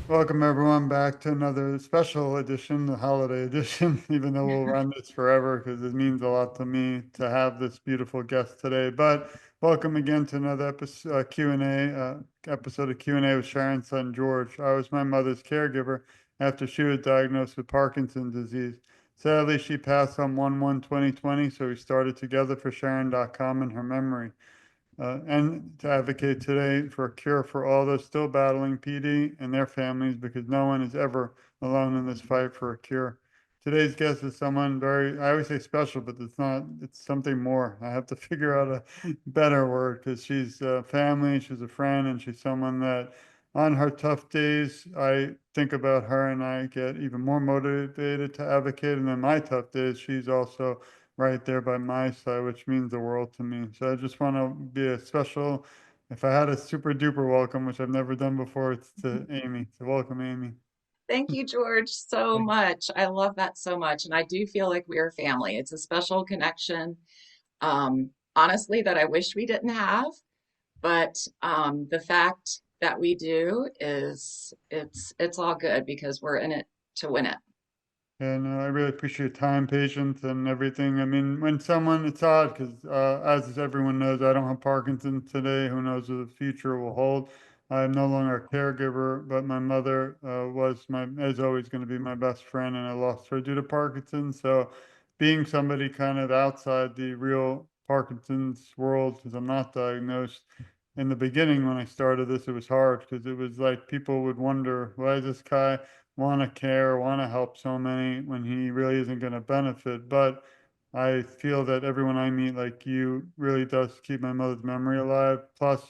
Welcome everyone back to another special edition, the holiday edition, even though we'll run this forever because it means a lot to me to have this beautiful guest today. But welcome again to another episode, episode of Q&A with Sharon's son, George. I was my mother's caregiver after she was diagnosed with Parkinson's disease. Sadly, she passed on 1/1/2020, so we started together for Sharon.com in her memory and to advocate today for a cure for all those still battling PD and their families because no one is ever alone in this fight for a cure. Today's guest is someone very, I always say special, but it's not, it's something more. I have to figure out a better word because she's a family, she's a friend, and she's someone that on her tough days, I think about her and I get even more motivated to advocate. And then my tough days, she's also right there by my side, which means the world to me. So I just want to be a special, if I had a super duper welcome, which I've never done before, it's to Amy. So welcome, Amy. Thank you, George, so Thank much. I love that so much. And I do feel like we are family. It's a special connection, honestly, that I wish we didn't have. But the fact that we do is it's all good because we're in it to win it. And I really appreciate your time, patience, and everything. I mean, when someone, it's odd because, as everyone knows, I don't have Parkinson's today. Who knows what the future will hold? I'm no longer a caregiver, but my mother is always going to be my best friend, and I lost her due to Parkinson's. So, being somebody kind of outside the real Parkinson's world, because I'm not diagnosed. In the beginning, when I started this, it was hard because it was like people would wonder, why is this guy want to care, want to help so many when he really isn't going to benefit. But I feel that everyone I meet, like you, really does keep my mother's memory alive. Plus,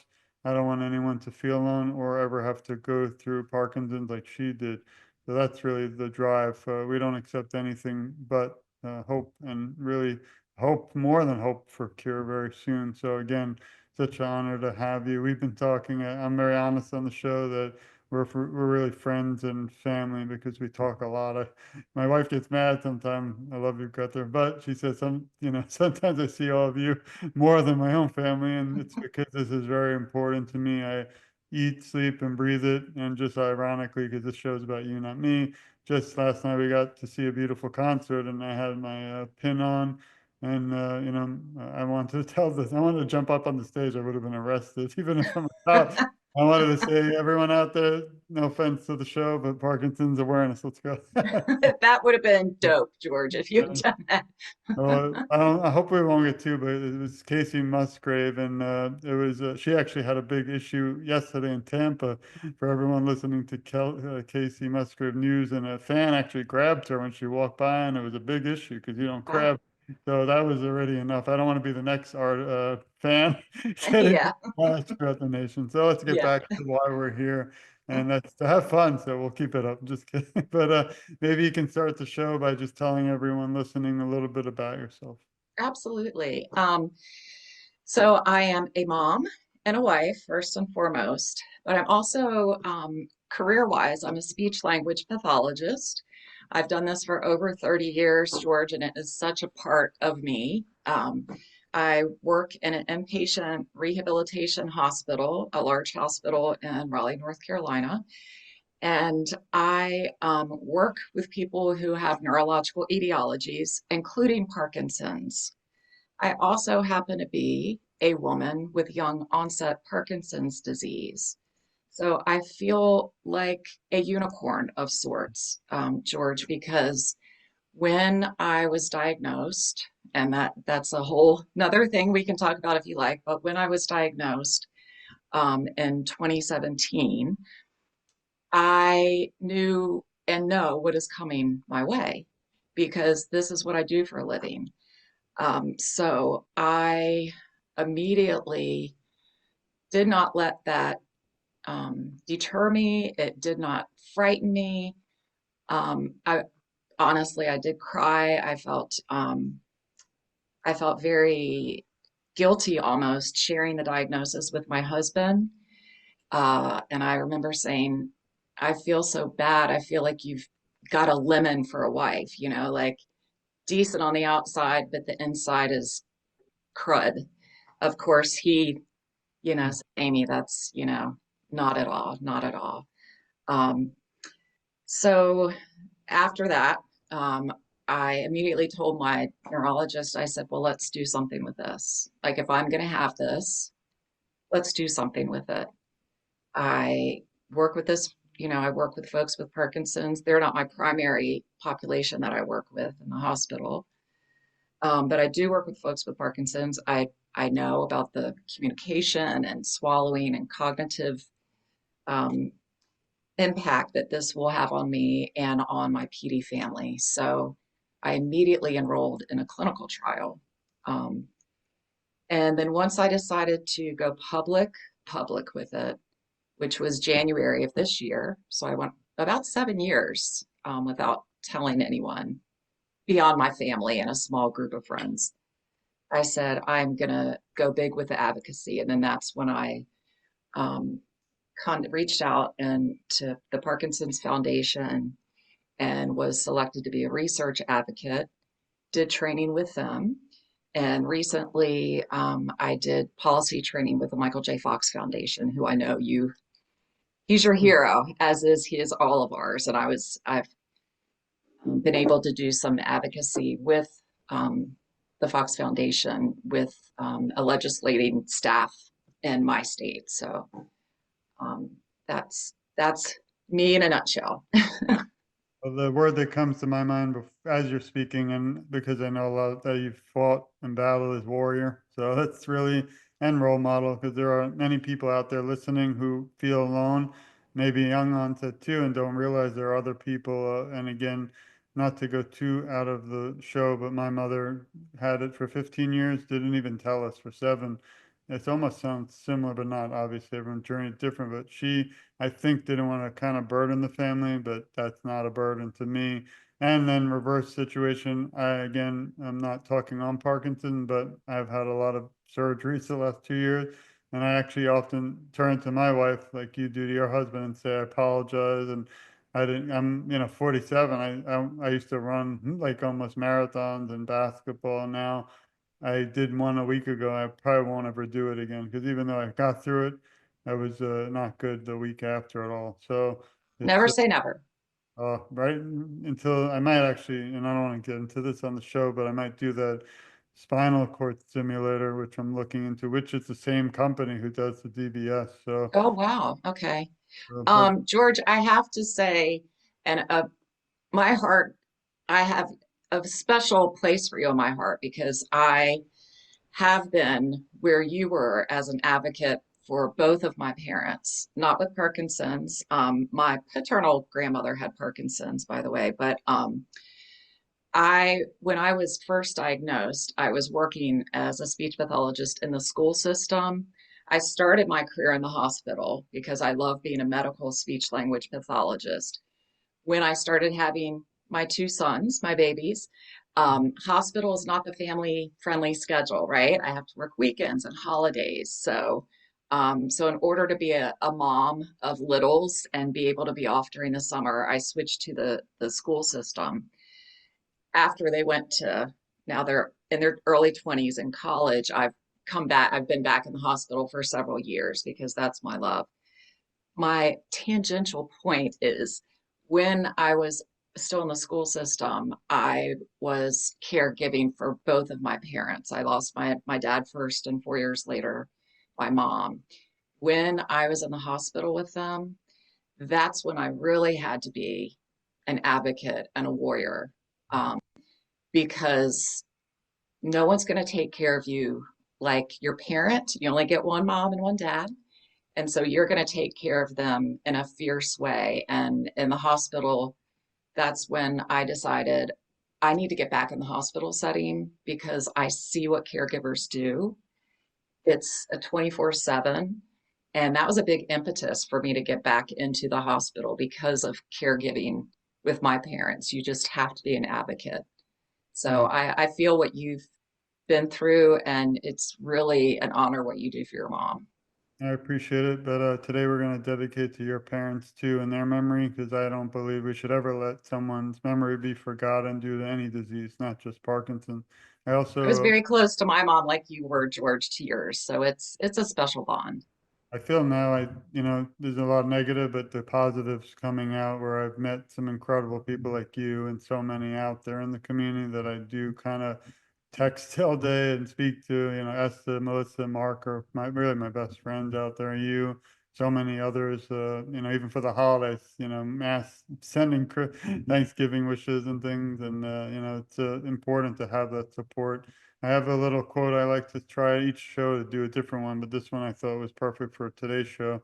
I don't want anyone to feel alone or ever have to go through Parkinson's like she did. So that's really the drive. We don't accept anything but hope and really hope more than hope for cure very soon. So again, such an honor to have you. We've been talking. I'm very honest on the show that we're really friends and family because we talk a lot. My wife gets mad sometimes. I love you, Cutter, but she says sometimes I see all of you more than my own family, and it's because this is very important to me. I eat, sleep, and breathe it, and just ironically, because this show's about you, not me. Just last night we got to see a beautiful concert, and I had my pin on. And I wanted to tell this. I wanted to jump up on the stage. I would have been arrested, even if I'm a I wanted to say, everyone out there, no offense to the show, but Parkinson's awareness. Let's go. That would have been dope, George, if you had done that. I hope we won't get too, but it was Casey Musgrave, and it was she actually had a big issue yesterday in Tampa for everyone listening to Casey Musgrave news, and a fan actually grabbed her when she walked by, and it was a big issue because you don't Wow. grab. So that was already enough. I don't want to be the next art fan getting Yeah, throughout the nation. So let's get yeah. back to why we're here, and that's to have fun. So we'll keep it up. Just kidding. But maybe you can start the show by just telling everyone listening a little bit about yourself. Absolutely. So I am a mom and a wife, first and foremost, but I'm also, career-wise, I'm a speech-language pathologist. I've done this for over 30 years, George, and it is such a part of me. I work in an inpatient rehabilitation hospital, a large hospital in Raleigh, North Carolina. And I work with people who have neurological etiologies, including Parkinson's. I also happen to be a woman with young onset Parkinson's disease. So I feel like a unicorn of sorts, George, because when I was diagnosed, and that's a whole another thing we can talk about if you like, but when I was diagnosed in 2017, I knew and know what is coming my way because this is what I do for a living. So I immediately did not let that deter me. It did not frighten me. I honestly, I did cry. I felt very guilty almost sharing the diagnosis with my husband. And I remember saying, I feel so bad. I feel like you've got a lemon for a wife, like decent on the outside, but the inside is crud. Of course, he said, Amy, that's, not at all, not at all. So after that, I immediately told my neurologist, I said, well, let's do something with this. Like, if I'm going to have this, let's do something with it. I work with this, I work with folks with Parkinson's. They're not my primary population that I work with in the hospital. But I do work with folks with Parkinson's. I know about the communication and swallowing and cognitive um, impact that this will have on me and on my PD family. So I immediately enrolled in a clinical trial. Um, and then once I decided to go public with it, which was January of this year. So I went about 7 years without telling anyone beyond my family and a small group of friends. I said, I'm going to go big with the advocacy. And then that's when I um, reached out and to the Parkinson's Foundation and was selected to be a research advocate, did training with them. And recently, I did policy training with the Michael J. Fox Foundation, who I know he's your hero, as he is all of ours. And I've been able to do some advocacy with the Fox Foundation with a legislating staff in my state. So um, that's me in a nutshell. Well, the word that comes to my mind as you're speaking, and because I know a lot that you've fought and battled, is warrior. So that's really and role model, because there are many people out there listening who feel alone, maybe young onset too, and don't realize there are other people. And again, not to go too out of the show, but my mother had it for 15 years, didn't even tell us for 7. It almost sounds similar, but not. Obviously, everyone's journey is different. But she, I think, didn't want to kind of burden the family, but that's not a burden to me. And then reverse situation, again, I'm not talking on Parkinson, but I've had a lot of surgeries the last 2 years. And I actually often turn to my wife, like you do to your husband, and say, I apologize. And I didn't, I'm, 47. I used to run like almost marathons and basketball. Now I did one a week ago. I probably won't ever do it again, because even though I got through it, I was not good the week after at all. So it's Never say never. right until I might actually, and I don't want to get into this on the show, but I might do that spinal cord stimulator, which I'm looking into, which is the same company who does the DBS. So, Oh, wow. Okay. but George, I have to say, and my heart, I have a special place for you in my heart because I have been where you were as an advocate for both of my parents, not with Parkinson's. My paternal grandmother had Parkinson's, by the way, but when I was first diagnosed, I was working as a speech pathologist in the school system. I started my career in the hospital because I love being a medical speech language pathologist. When I started having my 2 sons, my babies, hospital is not the family friendly schedule, right? I have to work weekends and holidays. So in order to be a mom of littles and be able to be off during the summer, I switched to the school system. After they went to, now they're in their early 20s in college, I've been back in the hospital for several years because that's my love. My tangential point is when I was still in the school system, I was caregiving for both of my parents. I lost my dad first, and 4 years later, my mom. When I was in the hospital with them, that's when I really had to be an advocate and a warrior, because no one's going to take care of you like your parent. You only get one mom and one dad. And so you're going to take care of them in a fierce way. And in the hospital, that's when I decided I need to get back in the hospital setting because I see what caregivers do. It's a 24/7. And that was a big impetus for me to get back into the hospital because of caregiving with my parents. You just have to be an advocate. So yeah, I feel what you've been through, and it's really an honor what you do for your mom. I appreciate it. But today we're going to dedicate to your parents too and their memory, because I don't believe we should ever let someone's memory be forgotten due to any disease, not just Parkinson. I I was also very close to my mom, like you were, George, to yours. So it's a special bond. I feel now there's a lot of negative, but the positives coming out where I've met some incredible people like you and so many out there in the community that I do kind of text all day and speak to, Esther, Melissa, Mark are really my best friends out there. You, so many others, even for the holidays, mass sending Thanksgiving wishes and things. And, it's important to have that support. I have a little quote I like to try each show to do a different one, but this one I thought was perfect for today's show.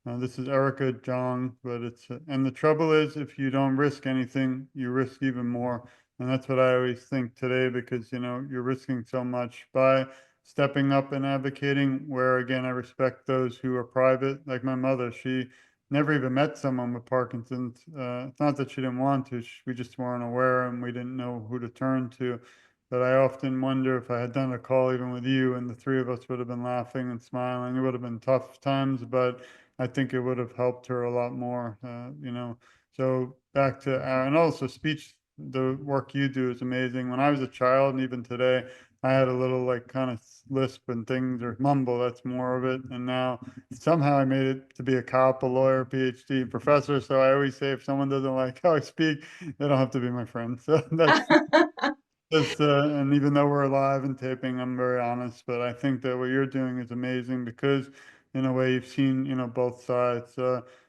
This is Erica Jong, but and the trouble is, if you don't risk anything, you risk even more. And that's what I always think today, because, you're risking so much by stepping up and advocating, where again, I respect those who are private, like my mother. She never even met someone with Parkinson's. It's not that she didn't want to, we just weren't aware and we didn't know who to turn to. But I often wonder if I had done a call even with you and the three of us would have been laughing and smiling. It would have been tough times, but I think it would have helped her a lot more, So back to and also speech, the work you do is amazing. When I was a child and even today, I had a little like kind of lisp and things or mumble, that's more of it. And now somehow I made it to be a cop, a lawyer, PhD, professor. So I always say if someone doesn't like how I speak, they don't have to be my friend. So that's and even though we're alive and taping, I'm very honest, but I think that what you're doing is amazing because, in a way, you've seen, both sides.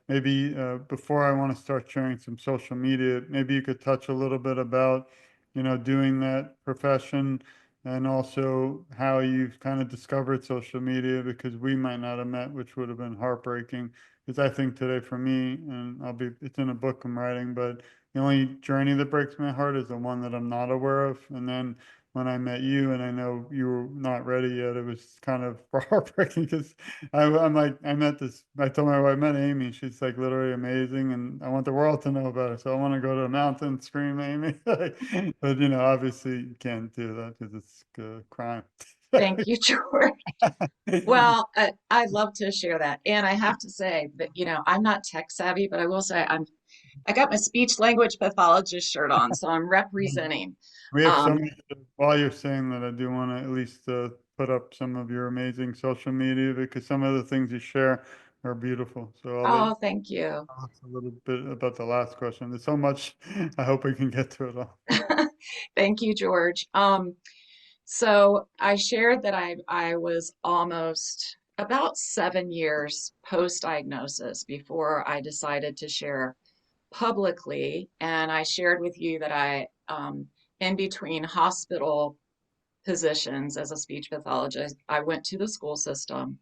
Maybe before I want to start sharing some social media, maybe you could touch a little bit about, doing that profession and also how you've kind of discovered social media because we might not have met, which would have been heartbreaking. Because I think today for me, and it's in a book I'm writing, but the only journey that breaks my heart is the one that I'm not aware of. And then when I met you and I know you were not ready yet, it was kind of heartbreaking because I'm like, I told my wife, I met Amy. She's like literally amazing. And I want the world to know about her. So I want to go to a mountain and scream, Amy. But, obviously you can't do that because it's a crime. Thank you, George. Well, I'd love to share that. And I have to say that, I'm not tech savvy, but I will say I got my speech language pathologist shirt on, so I'm representing. We have so Um, many, while you're saying that, I do want to at least put up some of your amazing social media because some of the things you share are beautiful. So I'll let you oh, thank you. talk a little bit about the last question. There's so much. I hope we can get to it all. Thank you, George. So I shared that I was almost about 7 years post-diagnosis before I decided to share publicly, and I shared with you that in between hospital positions as a speech pathologist, I went to the school system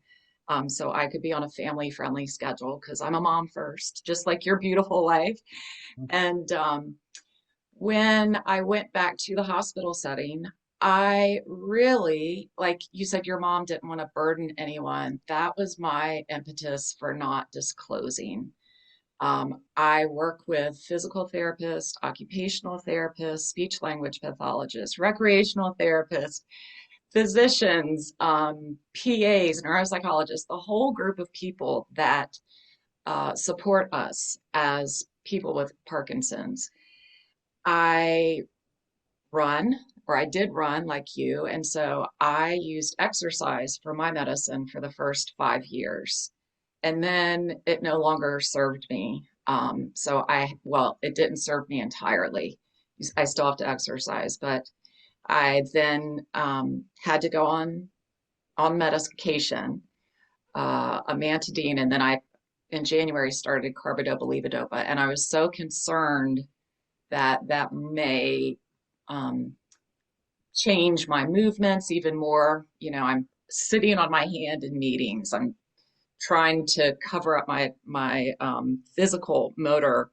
so I could be on a family-friendly schedule because I'm a mom first, just like your beautiful wife. And when I went back to the hospital setting, I really, like you said, your mom didn't want to burden anyone. That was my impetus for not disclosing. I work with physical therapists, occupational therapists, speech language pathologists, recreational therapists, physicians, PAs, neuropsychologists, the whole group of people that support us as people with Parkinson's. I run, or I did run like you, and so I used exercise for my medicine for the first 5 years. And then it no longer served me. Well, it didn't serve me entirely. I still have to exercise, but I then had to go on medication, amantadine, and then in January, started carbidopa-levodopa, and I was so concerned that that may um, change my movements even more. I'm sitting on my hand in meetings. I'm trying to cover up my physical motor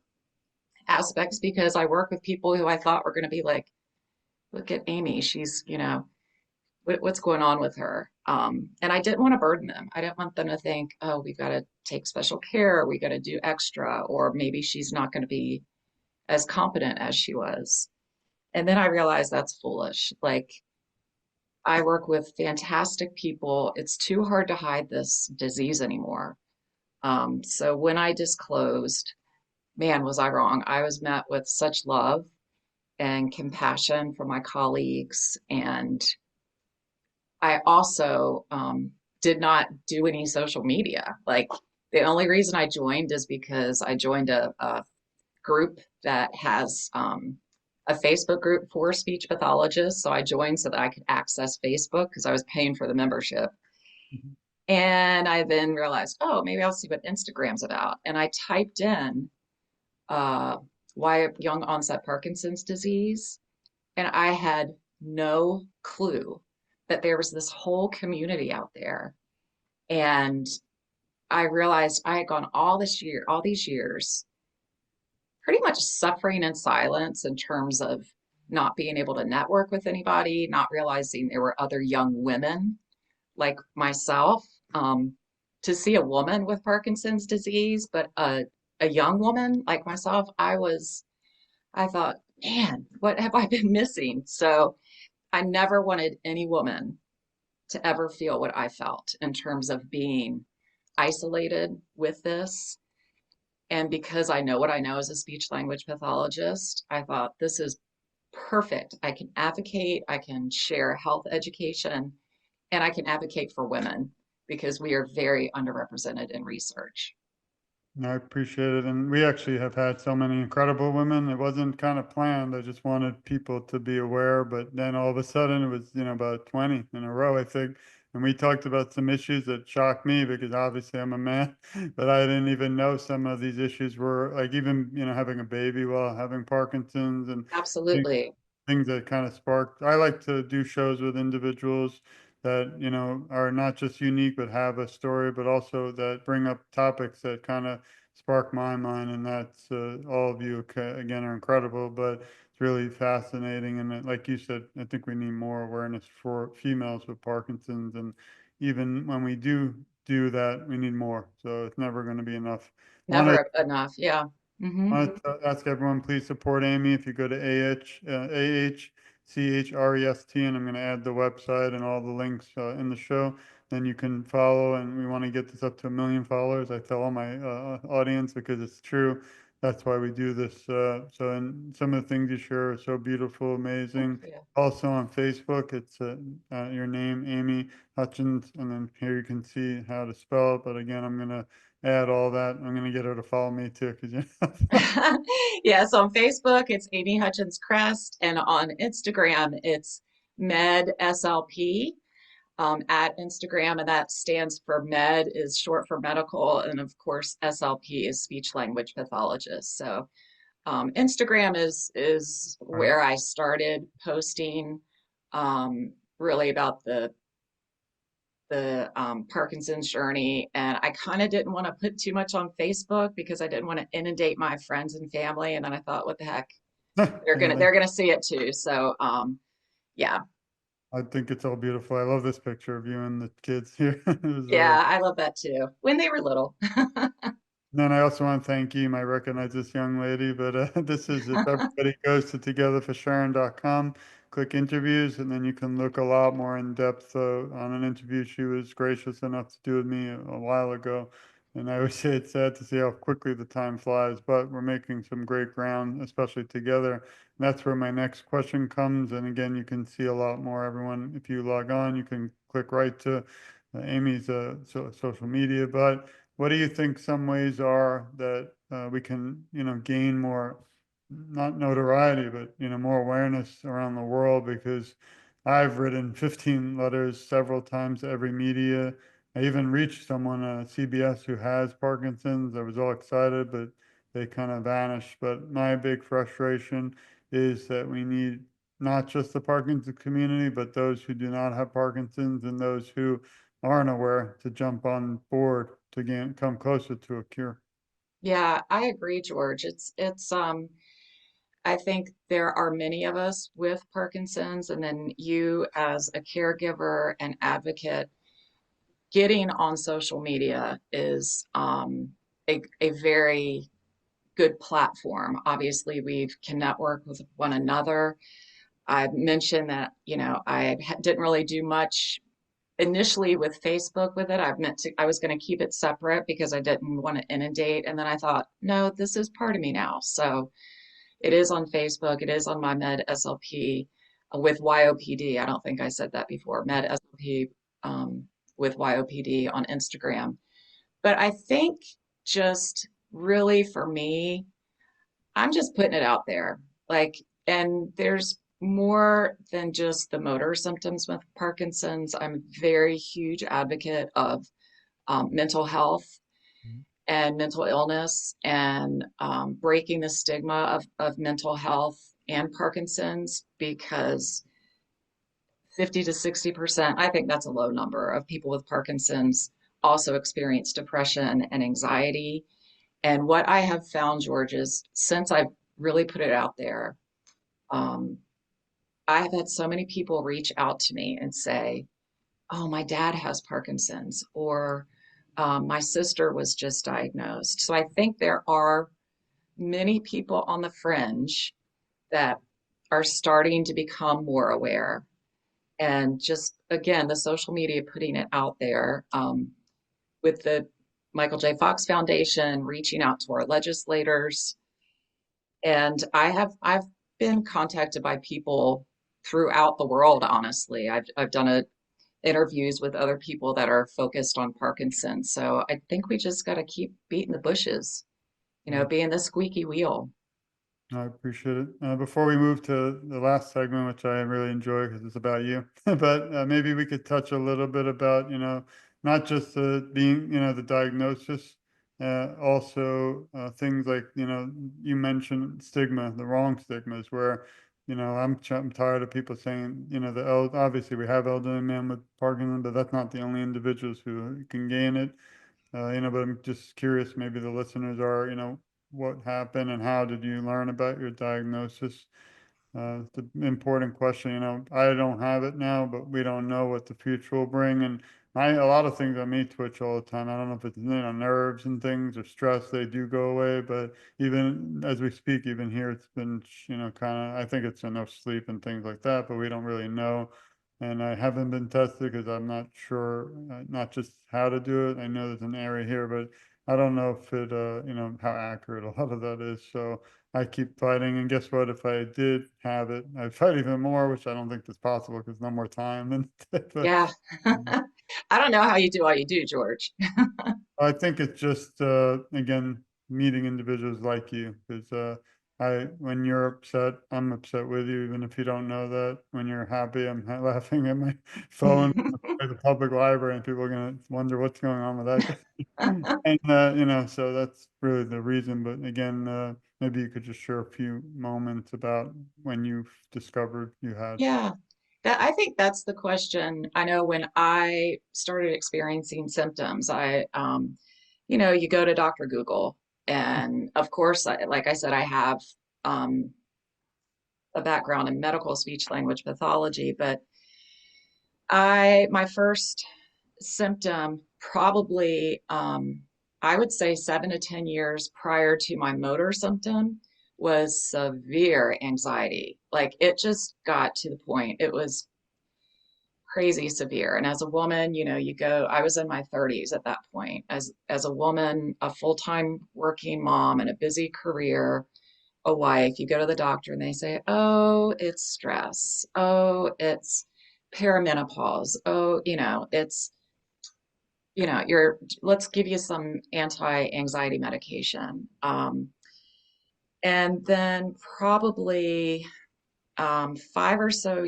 aspects because I work with people who I thought were going to be like, look at Amy, she's, what's going on with her? And I didn't want to burden them. I didn't want them to think, oh, we've got to take special care, we got to do extra, or maybe she's not going to be as competent as she was. And then I realized that's foolish. Like, I work with fantastic people. It's too hard to hide this disease anymore. So when I disclosed, man, was I wrong. I was met with such love and compassion from my colleagues. And I also did not do any social media. Like the only reason I joined is because I joined a group that has a Facebook group for speech pathologists. So I joined so that I could access Facebook because I was paying for the membership. Mhm. And I then realized, oh, maybe I'll see what Instagram's about. And I typed in uh, why young onset Parkinson's disease, and I had no clue that there was this whole community out there. And I realized I had gone all these years, pretty much suffering in silence in terms of not being able to network with anybody, not realizing there were other young women like myself. To see a woman with Parkinson's disease, but a young woman like myself, I thought, man, what have I been missing? So I never wanted any woman to ever feel what I felt in terms of being isolated with this. And because I know what I know as a speech language pathologist, I thought this is perfect. I can advocate, I can share health education, and I can advocate for women because we are very underrepresented in research. No, I appreciate it. And we actually have had so many incredible women. It wasn't kind of planned. I just wanted people to be aware. But then all of a sudden it was, about 20 in a row, I think. And we talked about some issues that shocked me because obviously I'm a man, but I didn't even know some of these issues were like even, having a baby while having Parkinson's and Absolutely. things that kind of sparked. I like to do shows with individuals that, are not just unique, but have a story, but also that bring up topics that kind of spark my mind. And that's all of you, again, are incredible, but it's really fascinating. And like you said, I think we need more awareness for females with Parkinson's. And even when we do that, we need more. So it's never going to be enough. I want to Never enough. Yeah. I Hmm. want to ask everyone, please support Amy. If you go to AHCHREST, and I'm going to add the website and all the links in the show, then you can follow. And we want to get this up to 1 million followers. I tell all my audience because it's true. That's why we do this. And some of the things you share are so beautiful, Thank amazing. you. Also on Facebook, it's your name, Amy Hutchins, and then here you can see how to spell it. But again, I'm going to add all that. I'm gonna get her to follow me too, because Yes, on Facebook, it's Amy Hutchins Chrest, and on Instagram, it's Med SLP at Instagram, and that stands for Med is short for medical, and of course, SLP is speech language pathologist. So Instagram is right. where I started posting really about the Parkinson's journey, and I kind of didn't want to put too much on Facebook because I didn't want to inundate my friends and family. And then I thought, what the heck, Yeah, they're gonna see it too. So yeah, I think it's all beautiful. I love this picture of you and the kids here. It was, yeah, I love that too. When they were little. then I also want to thank you. I recognize this young lady, but this is if everybody goes to togetherforsharon.com, click interviews, and then you can look a lot more in depth on an interview she was gracious enough to do with me a while ago. And I would say it's sad to see how quickly the time flies, but we're making some great ground, especially together. And that's where my next question comes. And again, you can see a lot more. Everyone, if you log on, you can click right to Amy's social media. But what do you think some ways are that we can, gain more, not notoriety, but, more awareness around the world? Because I've written 15 letters several times to every media. I even reached someone at CBS who has Parkinson's. I was all excited, but they kind of vanished. But my big frustration is that we need not just the Parkinson's community, but those who do not have Parkinson's and those who aren't aware to jump on board to come closer to a cure. Yeah, I agree, George. It's I think there are many of us with Parkinson's, and then you as a caregiver and advocate getting on social media is a very good platform. Obviously, we can network with one another. I mentioned that, didn't really do much initially with Facebook with it. I was going to keep it separate because I didn't want to inundate. And then I thought, no, this is part of me now. So it is on Facebook. It is on my Med SLP with YOPD. I don't think I said that before. Med SLP with YOPD on Instagram. But I think just really for me, I'm just putting it out there. Like, and there's more than just the motor symptoms with Parkinson's. I'm a very huge advocate of mental health and mental illness and breaking the stigma of mental health and Parkinson's because 50 to 60%, I think that's a low number of people with Parkinson's also experience depression and anxiety. And what I have found, George, is since I've really put it out there, um, I have had so many people reach out to me and say, oh, my dad has Parkinson's, or my sister was just diagnosed. So I think there are many people on the fringe that are starting to become more aware. And just again, the social media putting it out there with the Michael J. Fox Foundation reaching out to our legislators. And I've been contacted by people throughout the world, honestly. I've done interviews with other people that are focused on Parkinson's. So I think we just got to keep beating the bushes, being the squeaky wheel. I appreciate it. Before we move to the last segment, which I really enjoy because it's about you, but maybe we could touch a little bit about, not just being, the diagnosis, also things like, you mentioned stigma, the wrong stigmas, where, I'm tired of people saying, obviously we have elderly men with Parkinson, but that's not the only individuals who can gain it. But I'm just curious, maybe the listeners are, what happened and how did you learn about your diagnosis? It's an important question. I don't have it now, but we don't know what the future will bring. And a lot of things on me twitch all the time. I don't know if it's, nerves and things or stress, they do go away. But even as we speak, even here, it's been, kind of, I think it's enough sleep and things like that, but we don't really know. And I haven't been tested because I'm not sure, not just how to do it. I know there's an area here, but I don't know if it, how accurate a lot of that is. So I keep fighting. And guess what? If I did have it, I'd fight even more, which I don't think is possible because no more time. And but Yeah. I don't know how you do all you do, George. I think it's just again meeting individuals like you because when you're upset, I'm upset with you, even if you don't know that. When you're happy, I'm laughing at my phone at the public library, and people are gonna wonder what's going on with that guy. And so that's really the reason. But again, maybe you could just share a few moments about when you discovered you had. Yeah. I think that's the question. I know when I started experiencing symptoms, you go to Dr. Google, and of course, like I said, I have um, a background in medical speech language pathology, but my first symptom probably, I would say 7 to 10 years prior to my motor symptom was severe anxiety. Like it just got to the point. It was crazy severe. And as a woman, I was in my 30s at that point. As a woman, a full-time working mom and a busy career, a wife, you go to the doctor and they say, "Oh, it's stress. Oh, it's perimenopause. Oh, let's give you some anti-anxiety medication." And then probably 5 or so,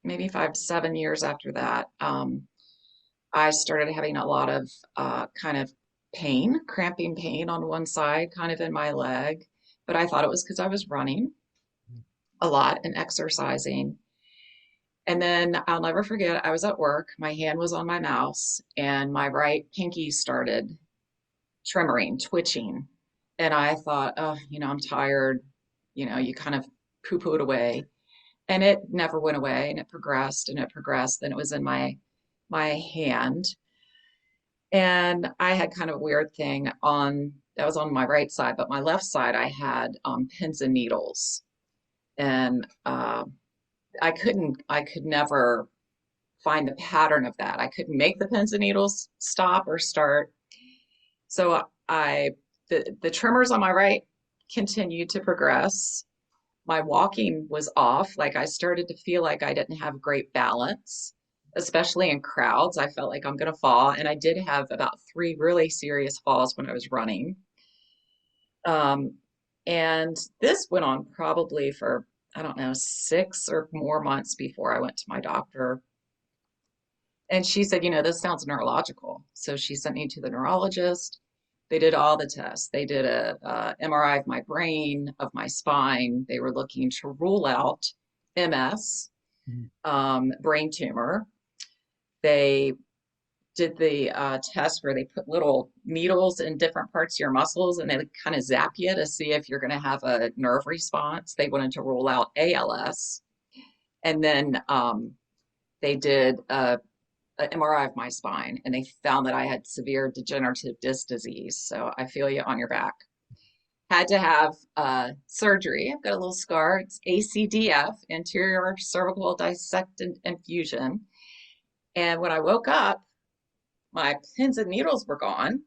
maybe 5 to 7 years after that, I started having a lot of kind of pain, cramping pain on one side, kind of in my leg. But I thought it was because I was running a lot and exercising. And then I'll never forget, I was at work, my hand was on my mouse, and my right pinky started tremoring, twitching. And I thought, oh, I'm tired. You kind of poo-poo it away. And it never went away, and it progressed and it progressed. Then it was in my hand. And I had kind of a weird thing that was on my right side, but my left side, I had pins and needles. And I could never find the pattern of that. I couldn't make the pins and needles stop or start. So the tremors on my right continued to progress. My walking was off. Like I started to feel like I didn't have great balance. especially in crowds. I felt like I'm going to fall. And I did have about three really serious falls when I was running. Um, and this went on probably for, I don't know, 6 or more months before I went to my doctor. And she said, this sounds neurological. So she sent me to the neurologist. They did all the tests. They did a MRI of my brain, of my spine. They were looking to rule out MS, Mm. brain tumor. They did the test where they put little needles in different parts of your muscles and they kind of zap you to see if you're going to have a nerve response. They wanted to rule out ALS. And then they did an MRI of my spine and they found that I had severe degenerative disc disease. So I feel you on your back. Had to have surgery. I've got a little scar. It's ACDF, anterior cervical dissected infusion. And when I woke up, my pins and needles were gone,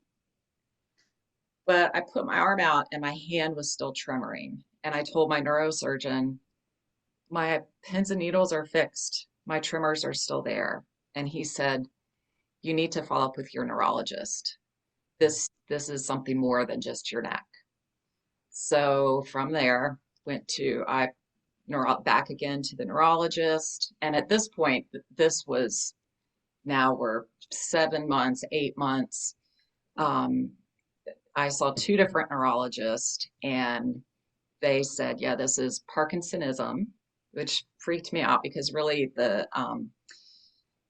but I put my arm out and my hand was still tremoring. And I told my neurosurgeon, my pins and needles are fixed. My tremors are still there. And he said, you need to follow up with your neurologist. This is something more than just your neck. So from there, went to back again to the neurologist. And at this point, this was now we're 7 months, 8 months. I saw two different neurologists, and they said, yeah, this is Parkinsonism, which freaked me out because really the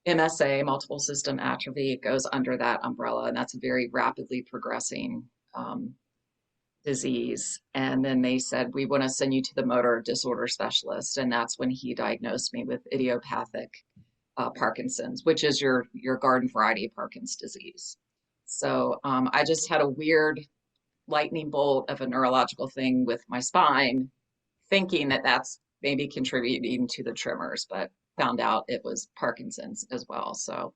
MSA, multiple system atrophy, goes under that umbrella, and that's a very rapidly progressing disease. And then they said, we want to send you to the motor disorder specialist. And that's when he diagnosed me with idiopathic Parkinson's, which is your garden variety Parkinson's disease. So I just had a weird lightning bolt of a neurological thing with my spine, thinking that that's maybe contributing to the tremors, but found out it was Parkinson's as well. So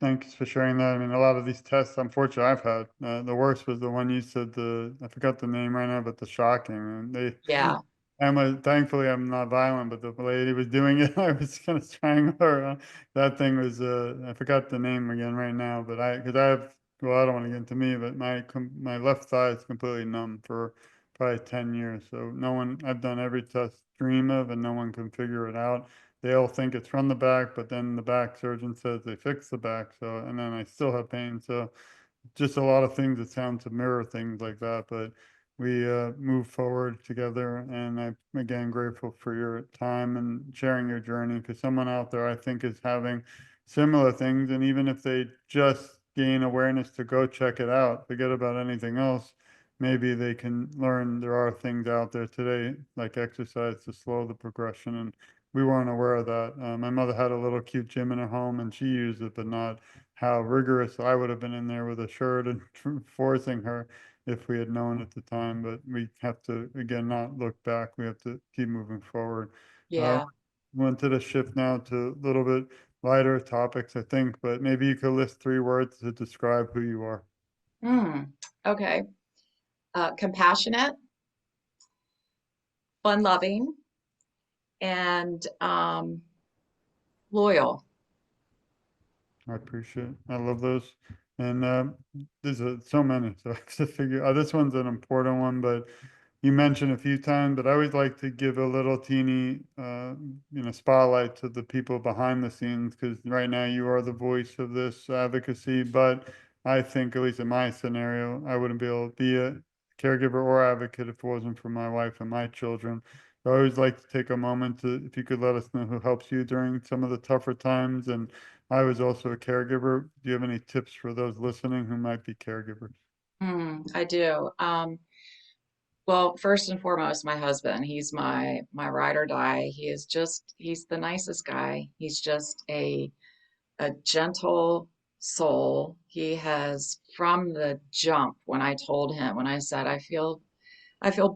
Thanks for sharing that. I mean, a lot of these tests, unfortunately, I've had. The worst was the one you said, I forgot the name right now, but the shocking. And yeah, thankfully, I'm not violent, but the lady was doing it. I was going to strangle her. That thing was, I forgot the name again right now, but because I have, well, I don't want to get into me, but my left thigh is completely numb for probably 10 years. So I've done every test dream of, and no one can figure it out. They all think it's from the back, but then the back surgeon says they fixed the back. So, and then I still have pain. So just a lot of things that sound to mirror things like that. But we move forward together. And I'm again grateful for your time and sharing your journey because someone out there I think is having similar things. And even if they just gain awareness to go check it out, forget about anything else. Maybe they can learn there are things out there today, like exercise, to slow the progression. And we weren't aware of that. My mother had a little cute gym in her home and she used it, but not how rigorous I would have been in there with a shirt and forcing her if we had known at the time. But we have to, again, not look back. We have to keep moving forward. Uh, yeah. wanted to shift now to a little bit lighter topics, I think, but maybe you could list 3 words to describe who you are. Hmm. Okay. Compassionate, fun loving, and loyal. I appreciate it. I love those. And there's so many. So I have to figure, this one's an important one, but you mentioned a few times, but I always like to give a little teeny, spotlight to the people behind the scenes, because right now you are the voice of this advocacy. But I think, at least in my scenario, I wouldn't be able to be a caregiver or advocate if it wasn't for my wife and my children. So I always like to take a moment to, if you could let us know who helps you during some of the tougher times. And I was also a caregiver. Do you have any tips for those listening who might be caregivers? I do. Well, first and foremost, my husband, he's my ride or die. He's the nicest guy. He's just a gentle soul. He has from the jump when I told him, when I said, I feel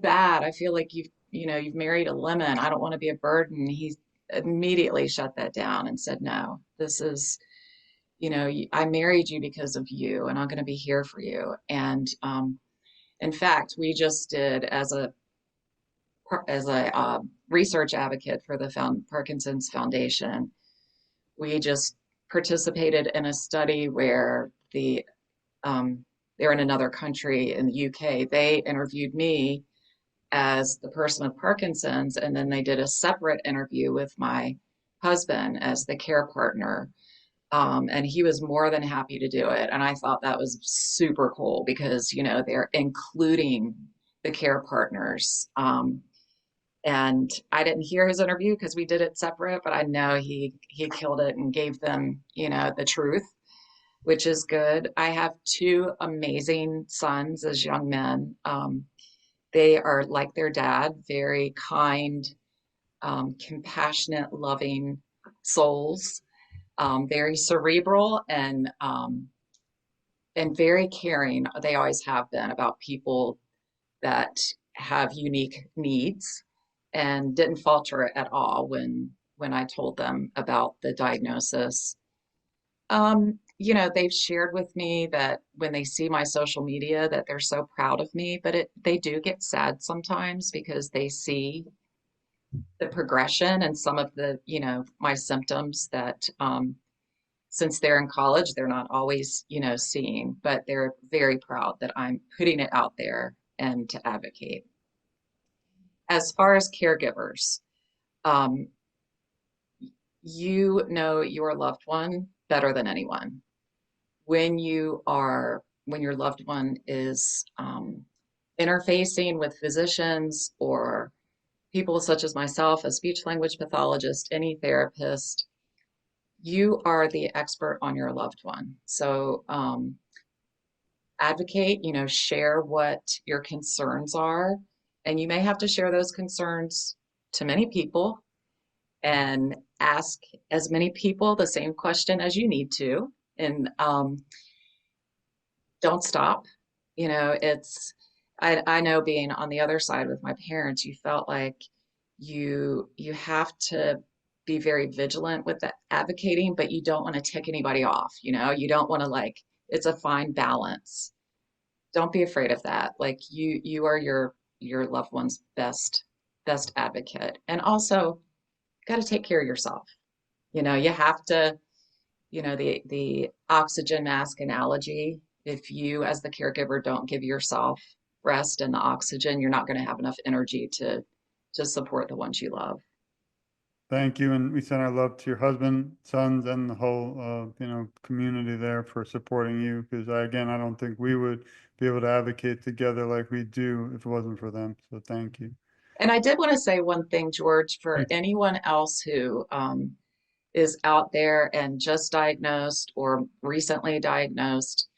bad. I feel like you've married a lemon. I don't want to be a burden. He immediately shut that down and said, no, this is, I married you because of you and I'm going to be here for you. And in fact, we just did as a research advocate for the Parkinson's Foundation. We just participated in a study where they're in another country in the UK. They interviewed me as the person with Parkinson's, and then they did a separate interview with my husband as the care partner. And he was more than happy to do it. And I thought that was super cool because, they're including the care partners. And I didn't hear his interview because we did it separate, but I know he killed it and gave them, the truth, which is good. I have two amazing sons as young men. They are like their dad, very kind, compassionate, loving souls, very cerebral and very caring. They always have been about people that have unique needs, and didn't falter at all when I told them about the diagnosis. They've shared with me that when they see my social media that they're so proud of me, but they do get sad sometimes because they see the progression and some of the, my symptoms that since they're in college, they're not always, seeing, but they're very proud that I'm putting it out there and to advocate. As far as caregivers, um, you know your loved one better than anyone. When your loved one is interfacing with physicians or people such as myself, a speech language pathologist, any therapist, you are the expert on your loved one. So advocate, share what your concerns are. And you may have to share those concerns to many people and ask as many people the same question as you need to. And don't stop. I know being on the other side with my parents, you felt like you have to be very vigilant with the advocating, but you don't want to tick anybody off. You don't want to it's a fine balance. Don't be afraid of that. Like you are your loved one's best advocate. And also got to take care of yourself. You have to, the oxygen mask analogy. If you as the caregiver don't give yourself rest and the oxygen, you're not going to have enough energy to support the ones you love. Thank you, and we send our love to your husband, sons, and the whole, community there for supporting you. Because I don't think we would be able to advocate together like we do if it wasn't for them. So thank you. And I did want to say one thing, George, for anyone else who is out there and just diagnosed or recently diagnosed.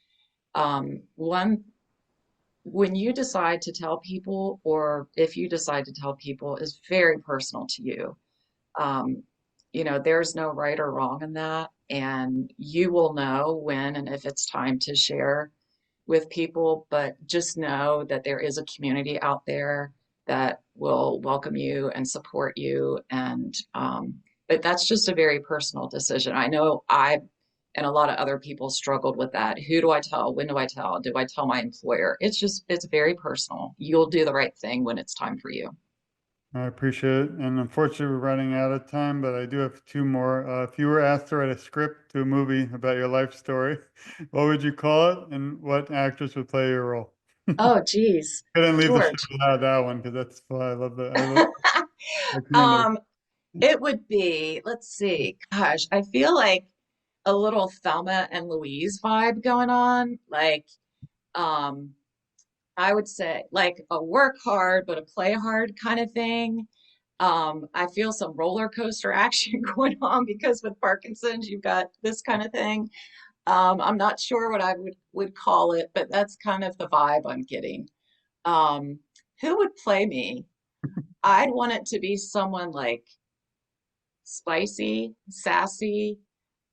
One, when you decide to tell people, or if you decide to tell people, is very personal to you. Um, there's no right or wrong in that, and you will know when and if it's time to share with people, but just know that there is a community out there that will welcome you and support you. And but that's just a very personal decision. I know I and a lot of other people struggled with that. Who do I tell? When do I tell? Do I tell my employer? It's very personal. You'll do the right thing when it's time for you. I appreciate it. And unfortunately, we're running out of time, but I do have two more. If you were asked to write a script to a movie about your life story, what would you call it, and what actress would play your role? Oh, geez, Couldn't leave the show George. without that one because that's why I love that. I love that kind of. um, it would be, let's see, gosh, I feel like a little Thelma and Louise vibe going on. Um, I would say like a work hard but a play hard kind of thing. I feel some roller coaster action going on because with Parkinson's, you've got this kind of thing. I'm not sure what I would call it, but that's kind of the vibe I'm getting. Um, who would play me? I'd want it to be someone like spicy, sassy,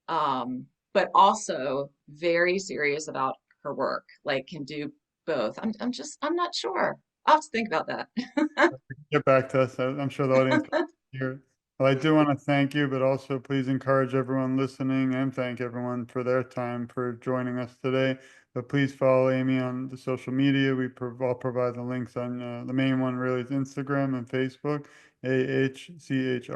but also very serious about her work, like can do both. I'm not sure. I'll have to think about that. Get back to us. I'm sure the audience will hear it. Well, I do want to thank you, but also please encourage everyone listening and thank everyone for their time for joining us today. But please follow Amy on the social media. I'll provide the links on the main one really is Instagram and Facebook, AHCHREST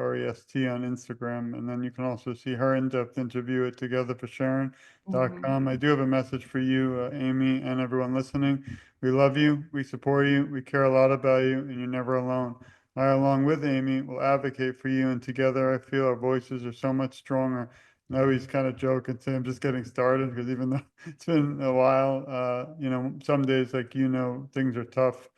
on Instagram. And then you can also see her in-depth interview at Together for Sharon.com. I do have a message for you, Amy, and everyone listening. We love you, we support you, we care a lot about you, and you're never alone. I, along with Amy, will advocate for you, and together I feel our voices are so much stronger. I always kind of joke and say I'm just getting started because even though it's been a while, some days, like, things are tough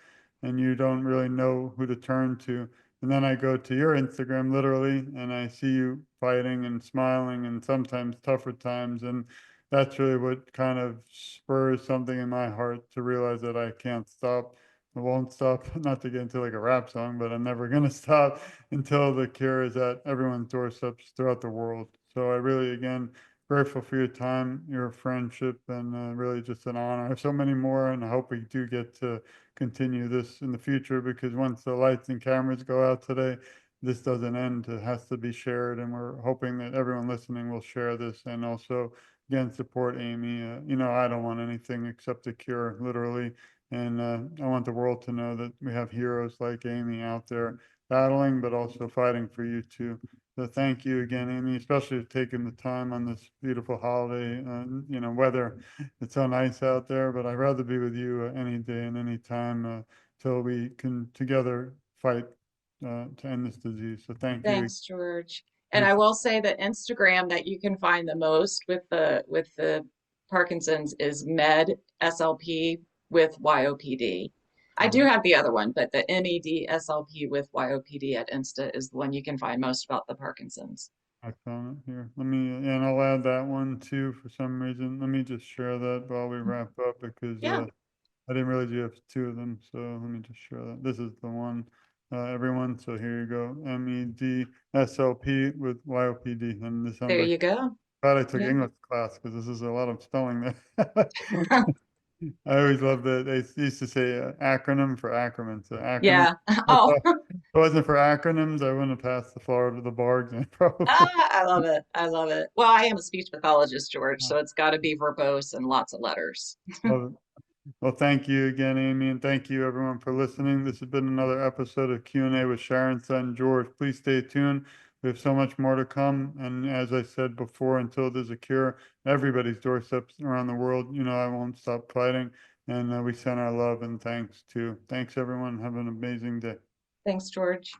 and you don't really know who to turn to. And then I go to your Instagram literally and I see you fighting and smiling and sometimes tougher times. And that's really what kind of spurs something in my heart to realize that I can't stop. I won't stop, not to get into like a rap song, but I'm never going to stop until the cure is at everyone's doorsteps throughout the world. So I really, again, grateful for your time, your friendship, and really just an honor. I have so many more, and I hope we do get to continue this in the future because once the lights and cameras go out today, this doesn't end. It has to be shared, and we're hoping that everyone listening will share this and also, again, support Amy. I don't want anything except a cure, literally. And I want the world to know that we have heroes like Amy out there battling, but also fighting for you too. So thank you again, Amy, especially for taking the time on this beautiful holiday, weather. It's so nice out there, but I'd rather be with you any day and any time till we can together fight to end this disease. So thank you. Thanks, George. And I will say that Instagram that you can find the most with the Parkinson's is Med SLP with YOPD. I do have the other one, but the MED SLP with YOPD at Insta is the one you can find most about the Parkinson's. I found it here. And I'll add that one too for some reason. Let me just share that while we wrap up because Yeah, I didn't realize you have two of them. So let me just share that. This is the one, everyone. So here you go. MED-SLP with YOPD. And this sounds there like, you go. glad I took Yeah. English class because this is a lot of spelling there. I always loved that they used to say acronym for acronym. So acronym. Yeah. Oh, If it wasn't for acronyms, I wouldn't have passed the Florida the bar exam probably. I love it. I love it. Well, I am a speech pathologist, George, so it's got to be verbose and lots of letters. Love it. Well, thank you again, Amy, and thank you everyone for listening. This has been another episode of Q&A with Sharon's son, George. Please stay tuned. We have so much more to come. And as I said before, until there's a cure, everybody's doorsteps around the world, I won't stop fighting. And we send our love and thanks too. Thanks, everyone. Have an amazing day. Thanks, George.